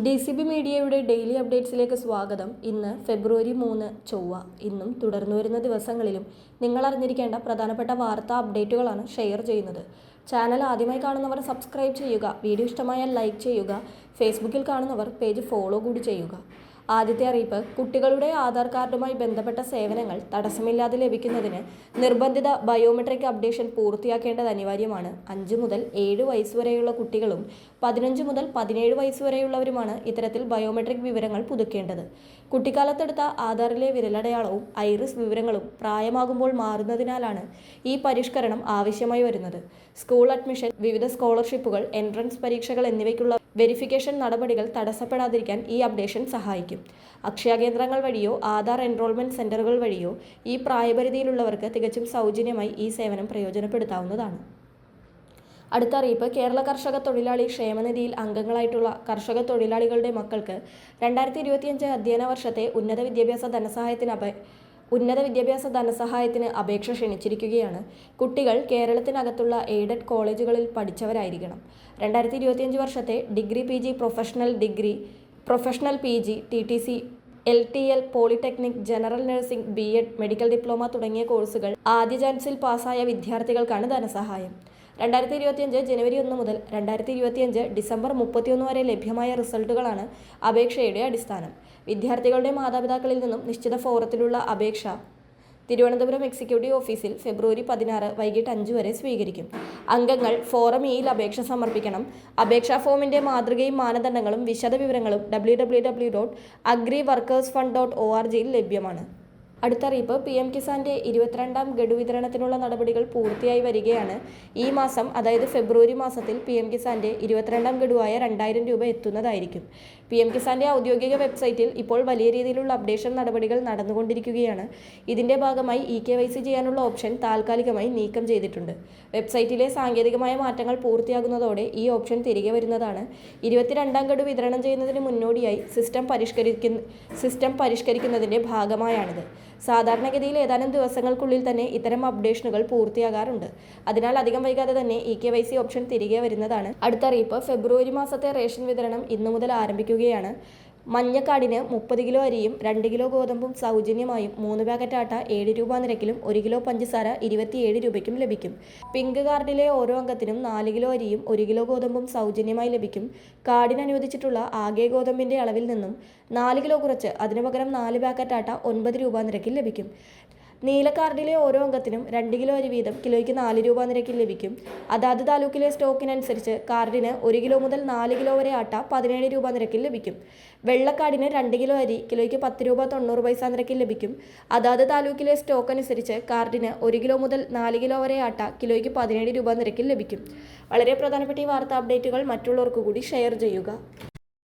DCB മീഡിയയുടെ daily അപ്ഡേറ്റ്സിലേക്ക് സ്വാഗതം. ഇന്ന് ഫെബ്രുവരി 3 ചൊവ്വ. ഇന്നും തുടർന്നു വരുന്ന ദിവസങ്ങളിലും നിങ്ങൾ അറിഞ്ഞിരിക്കേണ്ട പ്രധാനപ്പെട്ട വാർത്താ അപ്ഡേറ്റുകളാണ് ഷെയർ ചെയ്യുന്നത്. ചാനൽ ആദ്യമായി കാണുന്നവർ സബ്സ്ക്രൈബ് ചെയ്യുക, വീഡിയോ ഇഷ്ടമായാൽ ലൈക്ക് ചെയ്യുക, ഫേസ്ബുക്കിൽ കാണുന്നവർ പേജ് ഫോളോ കൂടി ചെയ്യുക. ആദ്യത്തെ അറിയിപ്പ്, കുട്ടികളുടെ ആധാർ കാർഡുമായി ബന്ധപ്പെട്ട സേവനങ്ങൾ തടസ്സമില്ലാതെ ലഭിക്കുന്നതിന് നിർബന്ധിത ബയോമെട്രിക് അപ്ഡേഷൻ പൂർത്തിയാക്കേണ്ടത് അനിവാര്യമാണ്. 5 മുതൽ 7 വയസ്സ് വരെയുള്ള കുട്ടികളും 15 മുതൽ 17 വയസ്സ് വരെയുള്ളവരുമാണ് ഇത്തരത്തിൽ ബയോമെട്രിക് വിവരങ്ങൾ പുതുക്കേണ്ടത്. കുട്ടിക്കാലത്തെടുത്ത ആധാറിലെ വിരലടയാളവും ഐറിസ് വിവരങ്ങളും പ്രായമാകുമ്പോൾ മാറുന്നതിനാലാണ് ഈ പരിഷ്കരണം ആവശ്യമായി വരുന്നത്. സ്കൂൾ അഡ്മിഷൻ, വിവിധ സ്കോളർഷിപ്പുകൾ, എൻട്രൻസ് പരീക്ഷകൾ എന്നിവയ്ക്കുള്ള വെരിഫിക്കേഷൻ നടപടികൾ തടസ്സപ്പെടാതിരിക്കാൻ ഈ അപ്ഡേഷൻ സഹായിക്കും. അക്ഷയ കേന്ദ്രങ്ങൾ വഴിയോ ആധാർ എൻറോൾമെന്റ് സെന്ററുകൾ വഴിയോ ഈ പ്രായപരിധിയിലുള്ളവർക്ക് തികച്ചും സൗജന്യമായി ഈ സേവനം പ്രയോജനപ്പെടുത്താവുന്നതാണ്. അടുത്ത അറിയിപ്പ്, കേരള കർഷക തൊഴിലാളി ക്ഷേമനിധിയിൽ അംഗങ്ങളായിട്ടുള്ള കർഷക തൊഴിലാളികളുടെ മക്കൾക്ക് 2025 അധ്യയന വർഷത്തെ ഉന്നത വിദ്യാഭ്യാസ ധനസഹായത്തിന് അപേക്ഷ ക്ഷണിച്ചിരിക്കുകയാണ്. കുട്ടികൾ കേരളത്തിനകത്തുള്ള എയ്ഡഡ് കോളേജുകളിൽ പഠിച്ചവരായിരിക്കണം. 2025 വർഷത്തെ degree, PG, professional PG, TTC, LTL, polytechnic, general nursing, B.Ed, medical diploma തുടങ്ങിയ കോഴ്സുകൾ ആദ്യ ചാൻസിൽ പാസ്സായ വിദ്യാർത്ഥികൾക്കാണ് ധനസഹായം. 2025 ജനുവരി 1 മുതൽ 2025 ഡിസംബർ 31 വരെ ലഭ്യമായ റിസൾട്ടുകളാണ് അപേക്ഷയുടെ അടിസ്ഥാനം. വിദ്യാർത്ഥികളുടെ മാതാപിതാക്കളിൽ നിന്നും നിശ്ചിത ഫോറത്തിലുള്ള അപേക്ഷ തിരുവനന്തപുരം എക്സിക്യൂട്ടീവ് ഓഫീസിൽ ഫെബ്രുവരി 16 വൈകിട്ട് 5 വരെ സ്വീകരിക്കും. അംഗങ്ങൾ ഫോറം ഇയിൽ അപേക്ഷ സമർപ്പിക്കണം. അപേക്ഷാ ഫോമിന്റെ മാതൃകയും മാനദണ്ഡങ്ങളും വിശദവിവരങ്ങളും www.agriworkersfund.org ലഭ്യമാണ്. അടുത്ത അറിയിപ്പ്, PM കിസാന്റെ 22ാം ഗഡു വിതരണത്തിനുള്ള നടപടികൾ പൂർത്തിയായി വരികയാണ്. ഈ മാസം, അതായത് ഫെബ്രുവരി മാസത്തിൽ PM കിസാന്റെ 22ാം ഗഡുവായ 2000 രൂപ എത്തുന്നതായിരിക്കും. PM കിസാന്റെ ഔദ്യോഗിക വെബ്സൈറ്റിൽ ഇപ്പോൾ വലിയ രീതിയിലുള്ള അപ്ഡേഷൻ നടപടികൾ നടന്നുകൊണ്ടിരിക്കുകയാണ്. ഇതിന്റെ ഭാഗമായി eKYC ചെയ്യാനുള്ള ഓപ്ഷൻ താൽക്കാലികമായി നീക്കം ചെയ്തിട്ടുണ്ട്. വെബ്സൈറ്റിലെ സാങ്കേതികമായ മാറ്റങ്ങൾ പൂർത്തിയാകുന്നതോടെ ഈ ഓപ്ഷൻ തിരികെ വരുന്നതാണ്. 22ാം ഗഡു വിതരണം ചെയ്യുന്നതിന് മുന്നോടിയായി സിസ്റ്റം പരിഷ്കരിക്കുന്നതിന്റെ ഭാഗമായാണിത്. സാധാരണഗതിയിൽ ഏതാനും ദിവസങ്ങൾക്കുള്ളിൽ തന്നെ ഇത്തരം അപ്ഡേഷനുകൾ പൂർത്തിയാകാറുണ്ട്. അതിനാൽ അധികം വൈകാതെ തന്നെ eKYC ഓപ്ഷൻ തിരികെ വരുന്നതാണ്. അടുത്ത അറിയിപ്പ്, ഫെബ്രുവരി മാസത്തെ റേഷൻ വിതരണം ഇന്നു മുതൽ ആരംഭിക്കുകയാണ്. മഞ്ഞക്കാർഡിന് 30 കിലോ അരിയും 2 കിലോ ഗോതമ്പും സൗജന്യമായും 3 പാക്കറ്റ് ആട്ട 7 രൂപ നിരക്കിലും 1 കിലോ പഞ്ചസാര 27 രൂപയ്ക്കും ലഭിക്കും. പിങ്ക് കാർഡിലെ ഓരോ അംഗത്തിനും 4 കിലോ അരിയും 1 കിലോ ഗോതമ്പും സൗജന്യമായി ലഭിക്കും. കാർഡിന് അനുവദിച്ചിട്ടുള്ള ആകെ ഗോതമ്പിന്റെ അളവിൽ നിന്നും 4 കിലോ കുറച്ച് അതിനു പകരം 4 പാക്കറ്റ് ആട്ട 9 രൂപ നിരക്കിൽ ലഭിക്കും. നീല കാർഡിലെ ഓരോ അംഗത്തിനും 2 കിലോ അരി വീതം കിലോയ്ക്ക് 4 രൂപ നിരക്കിൽ ലഭിക്കും. അതാത് താലൂക്കിലെ സ്റ്റോക്കിനനുസരിച്ച് കാർഡിന് 1 കിലോ മുതൽ 4 കിലോ വരെ ആട്ട 17 രൂപ നിരക്കിൽ ലഭിക്കും. വെള്ളക്കാർഡിന് 2 കിലോ അരി കിലോയ്ക്ക് 10 രൂപ 90 പൈസ നിരക്കിൽ ലഭിക്കും. അതാത് താലൂക്കിലെ സ്റ്റോക്ക് അനുസരിച്ച് കാർഡിന് 1 കിലോ മുതൽ 4 കിലോ വരെ ആട്ട കിലോയ്ക്ക് 17 രൂപ നിരക്കിൽ ലഭിക്കും. വളരെ പ്രധാനപ്പെട്ട ഈ വാർത്താ അപ്ഡേറ്റുകൾ മറ്റുള്ളവർക്ക് കൂടി ഷെയർ ചെയ്യുക.